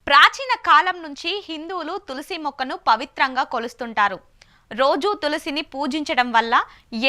ప్రాచీన కాలం నుంచి హిందువులు తులసి మొక్కను పవిత్రంగా కొలుస్తుంటారు. రోజు తులసిని పూజించడం వల్ల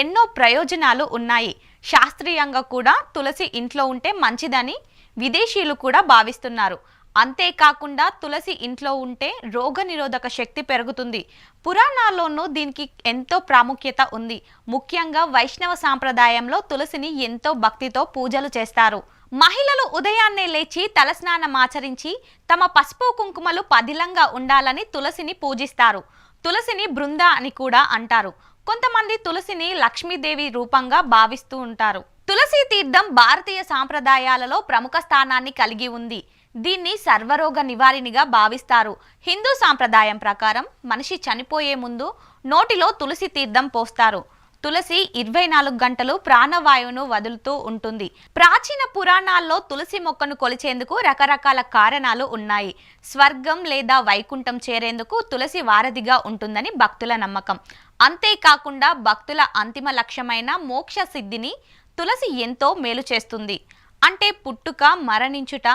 ఎన్నో ప్రయోజనాలు ఉన్నాయి. శాస్త్రీయంగా కూడా తులసి ఇంట్లో ఉంటే మంచిదని విదేశీయులు కూడా భావిస్తున్నారు. అంతేకాకుండా తులసి ఇంట్లో ఉంటే రోగనిరోధక శక్తి పెరుగుతుంది. పురాణాల్లోనూ దీనికి ఎంతో ప్రాముఖ్యత ఉంది. ముఖ్యంగా వైష్ణవ సాంప్రదాయంలో తులసిని ఎంతో భక్తితో పూజలు చేస్తారు. మహిళలు ఉదయాన్నే లేచి తలస్నానం ఆచరించి తమ పసుపు కుంకుమలు పదిలంగా ఉండాలని తులసిని పూజిస్తారు. తులసిని బృంద అని కూడా అంటారు. కొంతమంది తులసిని లక్ష్మీదేవి రూపంగా భావిస్తూ ఉంటారు. తులసి తీర్థం భారతీయ సాంప్రదాయాలలో ప్రముఖ స్థానాన్ని కలిగి ఉంది. దీన్ని సర్వరోగ నివారిణిగా భావిస్తారు. హిందూ సాంప్రదాయం ప్రకారం మనిషి చనిపోయే ముందు నోటిలో తులసి తీర్థం పోస్తారు. తులసి 24 గంటలు ప్రాణవాయువును వదులుతూ ఉంటుంది. ప్రాచీన పురాణాల్లో తులసి మొక్కను కొలిచేందుకు రకరకాల కారణాలు ఉన్నాయి. స్వర్గం లేదా వైకుంఠం చేరేందుకు తులసి వారధిగా ఉంటుందని భక్తుల నమ్మకం. అంతేకాకుండా భక్తుల అంతిమ లక్ష్యమైన మోక్ష సిద్ధిని తులసి ఎంతో మేలు చేస్తుంది. అంటే పుట్టుక, మరణించుట,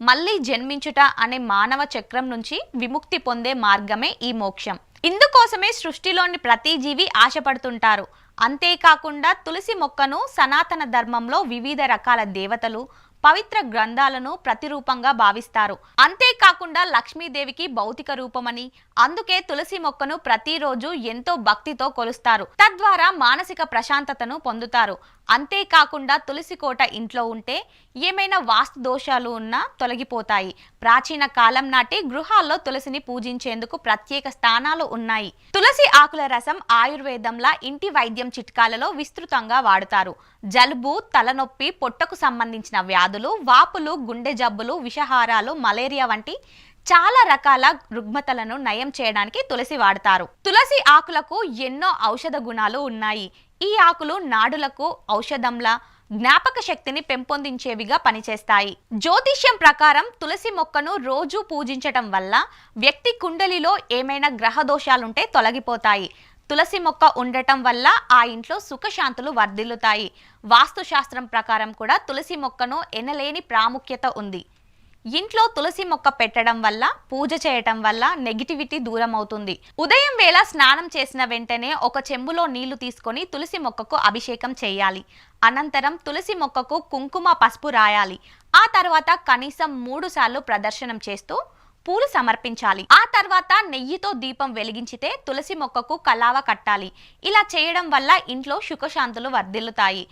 మళ్ళీ జన్మించుట అనే మానవ చక్రం నుంచి విముక్తి పొందే మార్గమే ఈ మోక్షం. ఇందుకోసమే సృష్టిలోని ప్రతి జీవి ఆశపడుతుంటారు. అంతేకాకుండా తులసి మొక్కను సనాతన ధర్మంలో వివిధ రకాల దేవతలు, పవిత్ర గ్రంథాలను ప్రతిరూపంగా భావిస్తారు. అంతేకాకుండా లక్ష్మీదేవికి భౌతిక రూపమని, అందుకే తులసి మొక్కను ప్రతిరోజు ఎంతో భక్తితో కొలుస్తారు. తద్వారా మానసిక ప్రశాంతతను పొందుతారు. అంతేకాకుండా తులసి కోట ఇంట్లో ఉంటే ఏమైనా వాస్తు దోషాలు ఉన్నా తొలగిపోతాయి. ప్రాచీన కాలం నాటి గృహాల్లో తులసిని పూజించేందుకు ప్రత్యేక స్థానాలు ఉన్నాయి. తులసి ఆకుల రసం ఆయుర్వేదంలా ఇంటి వైద్యం చిట్కాలలో విస్తృతంగా వాడుతారు. జలుబు, తలనొప్పి, పొట్టకు సంబంధించిన వ్యాధులు, వాపులు, గుండె జబ్బులు, విషహారాలు, మలేరియా వంటి చాలా రకాల రుగ్మతలను నయం చేయడానికి తులసి వాడతారు. తులసి ఆకులకు ఎన్నో ఔషధ గుణాలు ఉన్నాయి. ఈ ఆకులు నాడులకు ఔషధంలా, జ్ఞాపక శక్తిని పెంపొందించేవిగా పనిచేస్తాయి. జ్యోతిష్యం ప్రకారం తులసి మొక్కను రోజు పూజించటం వల్ల వ్యక్తి కుండలిలో ఏమైనా గ్రహ దోషాలుంటే తొలగిపోతాయి. తులసి మొక్క ఉండటం వల్ల ఆ ఇంట్లో సుఖశాంతులు వర్ధిల్లుతాయి. వాస్తుశాస్త్రం ప్రకారం కూడా తులసి మొక్కను ఎనలేని ప్రాముఖ్యత ఉంది. ఇంట్లో తులసి మొక్క పెట్టడం వల్ల, పూజ చేయటం వల్ల నెగిటివిటీ దూరం అవుతుంది. ఉదయం వేళ స్నానం చేసిన వెంటనే ఒక చెంబులో నీళ్లు తీసుకొని తులసి మొక్కకు అభిషేకం చేయాలి. అనంతరం తులసి మొక్కకు కుంకుమ, పసుపు రాయాలి. ఆ తర్వాత కనీసం 3 సార్లు ప్రదర్శనం చేస్తూ పూలు సమర్పించాలి. ఆ తర్వాత నెయ్యితో దీపం వెలిగించితే తులసి మొక్కకు కలావ కట్టాలి. ఇలా చేయడం వల్ల ఇంట్లో సుఖశాంతులు వర్ధిల్లుతాయి.